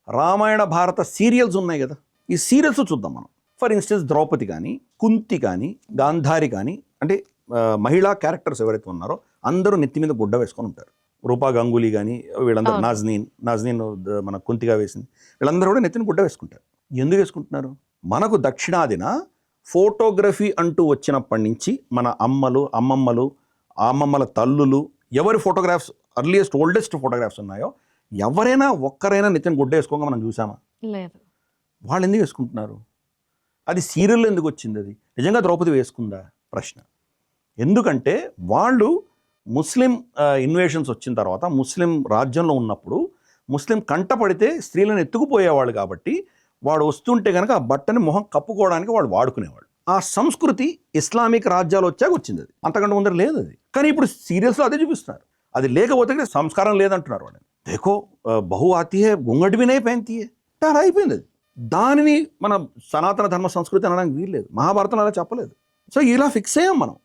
రామాయణ భారత సీరియల్స్ ఉన్నాయి కదా, ఈ సీరియల్స్ చూద్దాం మనం. ఫర్ ఇన్స్టెన్స్ ద్రౌపది కానీ, కుంతి కానీ, గాంధారి కానీ, అంటే మహిళా క్యారెక్టర్స్ ఎవరైతే ఉన్నారో అందరూ నెత్తి మీద గుడ్డ వేసుకొని ఉంటారు. రూపా గంగూలీ కానీ వీళ్ళందరూ, నాజ్నీన్ మన కుంతిగా వేసింది, వీళ్ళందరూ కూడా నెత్తిని గుడ్డ వేసుకుంటారు. ఎందుకు వేసుకుంటున్నారు? మనకు దక్షిణాదిన ఫోటోగ్రఫీ అంటూ వచ్చినప్పటి నుంచి మన అమ్మమ్మల తల్లులు ఎవరి ఫోటోగ్రాఫ్స్ అర్లియస్ట్ ఓల్డెస్ట్ ఫోటోగ్రాఫ్స్ ఉన్నాయో ఎవరైనా ఒక్కరైనా నెత్తిని గుడ్డ వేసుకోగా మనం చూసామా? లేదు. వాళ్ళు ఎందుకు వేసుకుంటున్నారు? అది సీరియల్లో ఎందుకు వచ్చింది? అది నిజంగా ద్రౌపది వేసుకుందా? ప్రశ్న. ఎందుకంటే వాళ్ళు ముస్లిం ఇన్వేషన్స్ వచ్చిన తర్వాత ముస్లిం రాజ్యంలో ఉన్నప్పుడు ముస్లిం కంటపడితే స్త్రీలను ఎత్తుకుపోయేవాళ్ళు కాబట్టి వాడు వస్తుంటే కనుక ఆ బట్టని మొహం కప్పుకోవడానికి వాళ్ళు వాడుకునేవాళ్ళు. ఆ సంస్కృతి ఇస్లామిక్ రాజ్యాలు వచ్చాక వచ్చింది. అది అంతకంటే ముందర లేదు అది. కానీ ఇప్పుడు సీరియల్స్లో అదే చూపిస్తున్నారు. అది లేకపోతే సంస్కారం లేదంటున్నారు వాళ్ళని. దేకో బహు ఆతీయే గుంగటి వినే పెంతీయే అలా అయిపోయింది. అది దానిని మన సనాతన ధర్మ సంస్కృతి అనడానికి వీల్లేదు. మహాభారతంలో అలా చెప్పలేదు. సో ఇలా ఫిక్స్ అయ్యాం మనం.